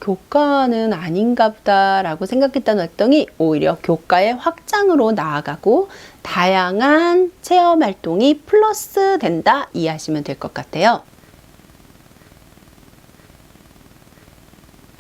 교과는 아닌가 보다라고 생각했던 활동이 오히려 교과의 확장으로 나아가고 다양한 체험 활동이 플러스 된다 이해하시면 될 것 같아요.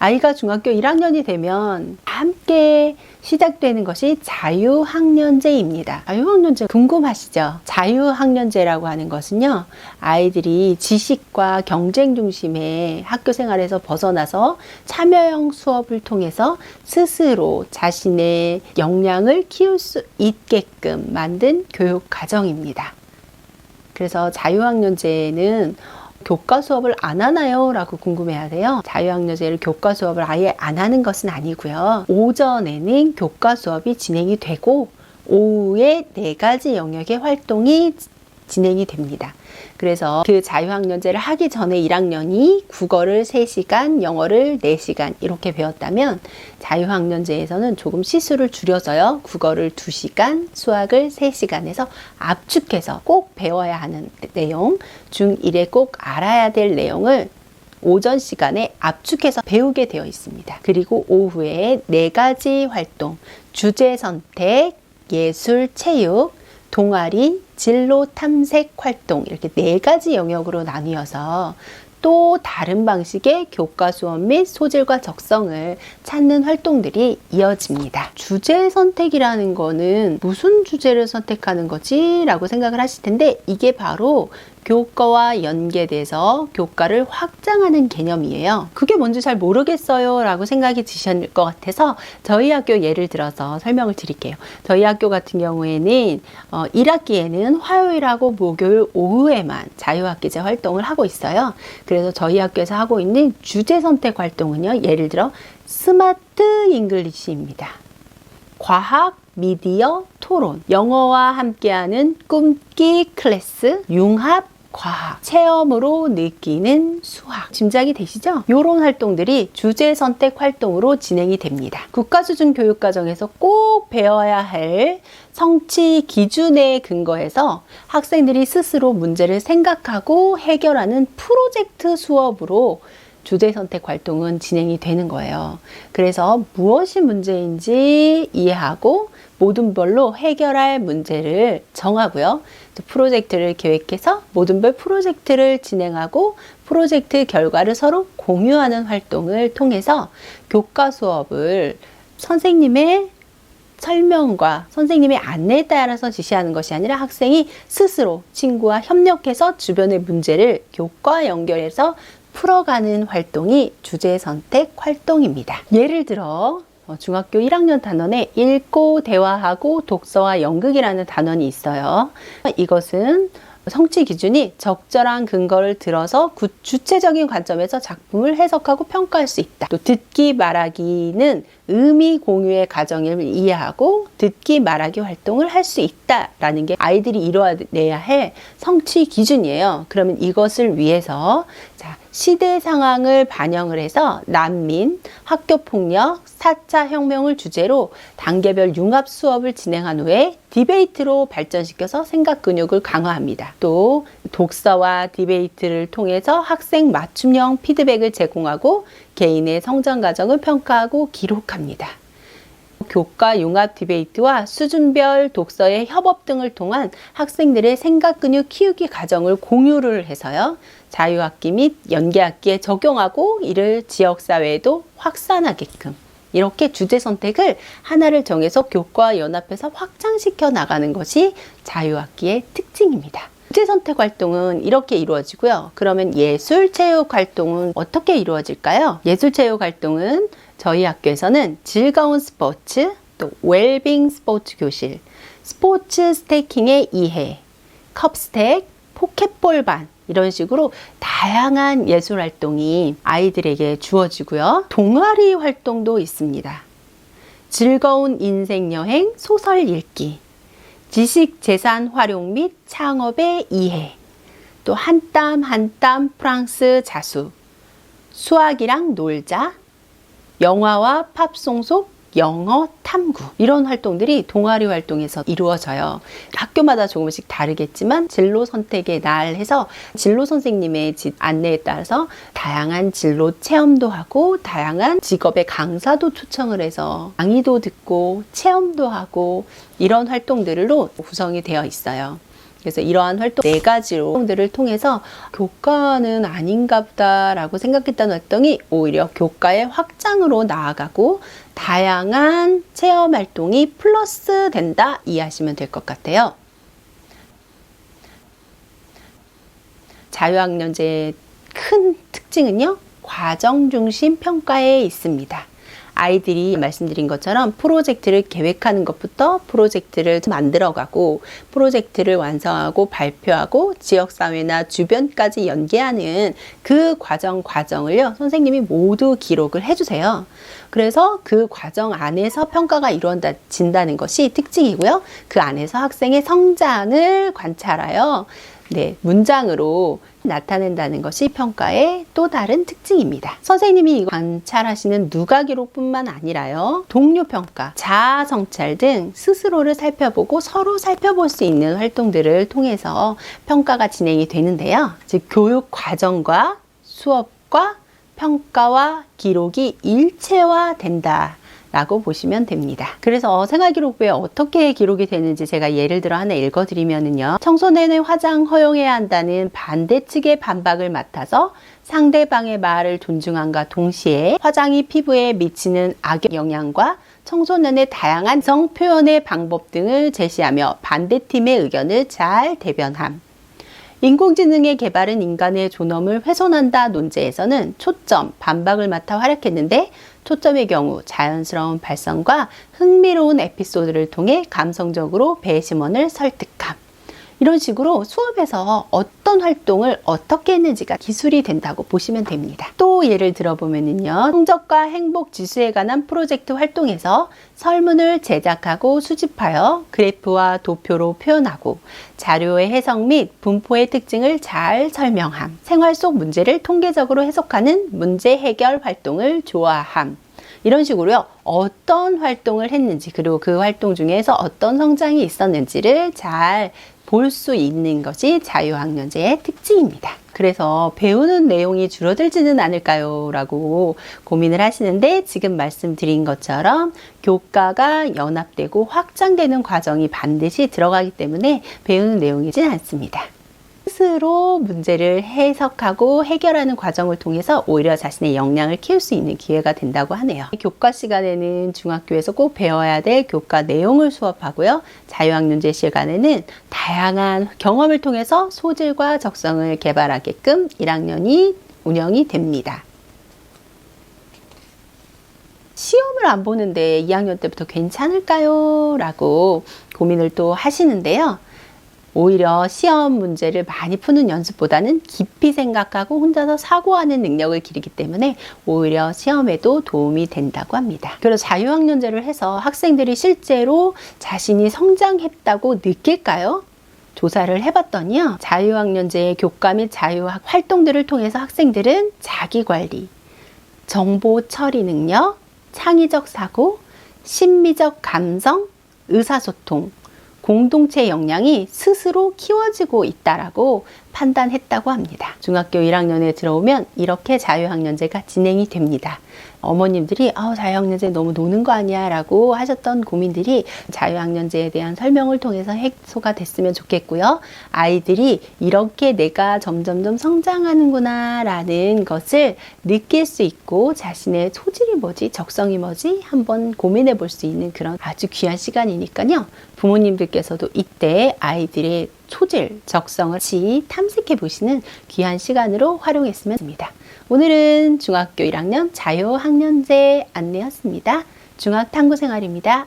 아이가 중학교 1학년이 되면 함께 시작되는 것이 자유학년제입니다. 자유학년제 궁금하시죠? 자유학년제라고 하는 것은요, 아이들이 지식과 경쟁 중심의 학교 생활에서 벗어나서 참여형 수업을 통해서 스스로 자신의 역량을 키울 수 있게끔 만든 교육 과정입니다. 그래서 자유학년제는 교과 수업을 안 하나요? 라고 궁금해야 돼요. 자유학년제를 교과 수업을 아예 안 하는 것은 아니고요. 오전에는 교과 수업이 진행이 되고 오후에 4가지 영역의 활동이 진행이 됩니다. 그래서 그 자유학년제를 하기 전에 1학년이 국어를 3시간, 영어를 4시간 이렇게 배웠다면 자유학년제에서는 조금 시수를 줄여서요. 국어를 2시간, 수학을 3시간 해서 압축해서 꼭 배워야 하는 내용, 중1에 꼭 알아야 될 내용을 오전 시간에 압축해서 배우게 되어 있습니다. 그리고 오후에 4가지 활동, 주제 선택, 예술, 체육, 동아리, 진로 탐색 활동 이렇게 4가지 영역으로 나뉘어서 또 다른 방식의 교과 수업 및 소질과 적성을 찾는 활동들이 이어집니다. 주제 선택이라는 거는 무슨 주제를 선택하는 거지? 라고 생각을 하실 텐데 이게 바로 교과와 연계돼서 교과를 확장하는 개념이에요. 그게 뭔지 잘 모르겠어요 라고 생각이 드실 것 같아서 저희 학교 예를 들어서 설명을 드릴게요. 저희 학교 같은 경우에는 1학기에는 화요일하고 목요일 오후에만 자유학기제 활동을 하고 있어요. 그래서 저희 학교에서 하고 있는 주제 선택 활동은요, 예를 들어 스마트 잉글리시입니다. 과학, 미디어, 토론, 영어와 함께하는 꿈기 클래스, 융합, 과학, 체험으로 느끼는 수학. 짐작이 되시죠? 이런 활동들이 주제 선택 활동으로 진행이 됩니다. 국가수준 교육과정에서 꼭 배워야 할 성취 기준에 근거해서 학생들이 스스로 문제를 생각하고 해결하는 프로젝트 수업으로 주제 선택 활동은 진행이 되는 거예요. 그래서 무엇이 문제인지 이해하고 모든 별로 해결할 문제를 정하고요. 또 프로젝트를 계획해서 모든 별 프로젝트를 진행하고 프로젝트 결과를 서로 공유하는 활동을 통해서 교과 수업을 선생님의 설명과 선생님의 안내에 따라서 지시하는 것이 아니라 학생이 스스로 친구와 협력해서 주변의 문제를 교과와 연결해서 풀어가는 활동이 주제 선택 활동입니다. 예를 들어 중학교 1학년 단원에 읽고 대화하고 독서와 연극이라는 단원이 있어요. 이것은 성취 기준이 적절한 근거를 들어서 주체적인 관점에서 작품을 해석하고 평가할 수 있다. 또 듣기 말하기는 의미 공유의 과정을 이해하고 듣기 말하기 활동을 할 수 있다라는 게 아이들이 이뤄내야 할 성취 기준이에요. 그러면 이것을 위해서 시대 상황을 반영을 해서 난민, 학교폭력, 4차 혁명을 주제로 단계별 융합 수업을 진행한 후에 디베이트로 발전시켜서 생각 근육을 강화합니다. 또 독서와 디베이트를 통해서 학생 맞춤형 피드백을 제공하고 개인의 성장 과정을 평가하고 기록합니다. 교과 융합 디베이트와 수준별 독서의 협업 등을 통한 학생들의 생각 근육 키우기 과정을 공유를 해서요. 자유학기 및 연계학기에 적용하고 이를 지역사회에도 확산하게끔 이렇게 주제 선택을 하나를 정해서 교과와 연합해서 확장시켜 나가는 것이 자유학기의 특징입니다. 주제 선택 활동은 이렇게 이루어지고요. 그러면 예술 체육 활동은 어떻게 이루어질까요? 예술 체육 활동은 저희 학교에서는 즐거운 스포츠, 또 웰빙 스포츠 교실, 스포츠 스태킹의 이해, 컵스택, 포켓볼반 이런 식으로 다양한 예술 활동이 아이들에게 주어지고요. 동아리 활동도 있습니다. 즐거운 인생 여행, 소설 읽기, 지식 재산 활용 및 창업의 이해, 또 한 땀 한 땀 프랑스 자수, 수학이랑 놀자, 영화와 팝송 속 영어 탐구 이런 활동들이 동아리 활동에서 이루어져요. 학교마다 조금씩 다르겠지만 진로 선택의 날 해서 진로 선생님의 안내에 따라서 다양한 진로 체험도 하고 다양한 직업의 강사도 초청을 해서 강의도 듣고 체험도 하고 이런 활동들로 구성이 되어 있어요. 그래서 이러한 활동 4가지로 활동들을 통해서 교과는 아닌가 보다라고 생각했던 활동이 오히려 교과의 확장으로 나아가고 다양한 체험 활동이 플러스 된다 이해하시면 될 것 같아요. 자유학년제의 큰 특징은요, 과정 중심 평가에 있습니다. 아이들이 말씀드린 것처럼 프로젝트를 계획하는 것부터 프로젝트를 만들어가고 프로젝트를 완성하고 발표하고 지역사회나 주변까지 연계하는 그 과정을요 선생님이 모두 기록을 해주세요. 그래서 그 과정 안에서 평가가 이루어진다는 것이 특징이고요. 그 안에서 학생의 성장을 관찰하여 문장으로 나타낸다는 것이 평가의 또 다른 특징입니다. 선생님이 이거 관찰하시는 누가 기록뿐만 아니라요. 동료 평가, 자아 성찰 등 스스로를 살펴보고 서로 살펴볼 수 있는 활동들을 통해서 평가가 진행이 되는데요. 즉 교육 과정과 수업과 평가와 기록이 일체화된다. 라고 보시면 됩니다. 그래서 생활기록부에 어떻게 기록이 되는지 제가 예를 들어 하나 읽어드리면요. 청소년의 화장 허용해야 한다는 반대 측의 반박을 맡아서 상대방의 말을 존중함과 동시에 화장이 피부에 미치는 악영향과 청소년의 다양한 성 표현의 방법 등을 제시하며 반대팀의 의견을 잘 대변함. 인공지능의 개발은 인간의 존엄을 훼손한다 논제에서는 초점, 반박을 맡아 활약했는데 초점의 경우 자연스러운 발성과 흥미로운 에피소드를 통해 감성적으로 배심원을 설득함. 이런 식으로 수업에서 어떤 활동을 어떻게 했는지가 기술이 된다고 보시면 됩니다. 또 예를 들어보면요. 성적과 행복 지수에 관한 프로젝트 활동에서 설문을 제작하고 수집하여 그래프와 도표로 표현하고 자료의 해석 및 분포의 특징을 잘 설명함. 생활 속 문제를 통계적으로 해석하는 문제 해결 활동을 좋아함. 이런 식으로요. 어떤 활동을 했는지 그리고 그 활동 중에서 어떤 성장이 있었는지를 잘 볼 수 있는 것이 자유학년제의 특징입니다. 그래서 배우는 내용이 줄어들지는 않을까요? 라고 고민을 하시는데 지금 말씀드린 것처럼 교과가 연합되고 확장되는 과정이 반드시 들어가기 때문에 배우는 내용이진 않습니다. 스스로 문제를 해석하고 해결하는 과정을 통해서 오히려 자신의 역량을 키울 수 있는 기회가 된다고 하네요. 교과 시간에는 중학교에서 꼭 배워야 될 교과 내용을 수업하고요. 자유학년제 시간에는 다양한 경험을 통해서 소질과 적성을 개발하게끔 1학년이 운영이 됩니다. 시험을 안 보는데 2학년 때부터 괜찮을까요? 라고 고민을 또 하시는데요. 오히려 시험 문제를 많이 푸는 연습보다는 깊이 생각하고 혼자서 사고하는 능력을 기르기 때문에 오히려 시험에도 도움이 된다고 합니다. 그래서 자유학년제를 해서 학생들이 실제로 자신이 성장했다고 느낄까요? 조사를 해봤더니요. 자유학년제의 교과 및 자유학 활동들을 통해서 학생들은 자기관리, 정보 처리 능력, 창의적 사고, 심미적 감성, 의사소통, 공동체 역량이 스스로 키워지고 있다라고 판단했다고 합니다. 중학교 1학년에 들어오면 이렇게 자유학년제가 진행이 됩니다. 어머님들이 자유학년제 너무 노는 거 아니야 라고 하셨던 고민들이 자유학년제에 대한 설명을 통해서 해소가 됐으면 좋겠고요. 아이들이 이렇게 내가 점점점 성장하는구나 라는 것을 느낄 수 있고 자신의 소질이 뭐지 적성이 뭐지 한번 고민해 볼 수 있는 그런 아주 귀한 시간이니까요. 부모님들께서도 이때 아이들의 소질, 적성을 같이 탐색해 보시는 귀한 시간으로 활용했으면 합니다. 오늘은 중학교 1학년 자유학년제 안내였습니다. 중학탐구생활입니다.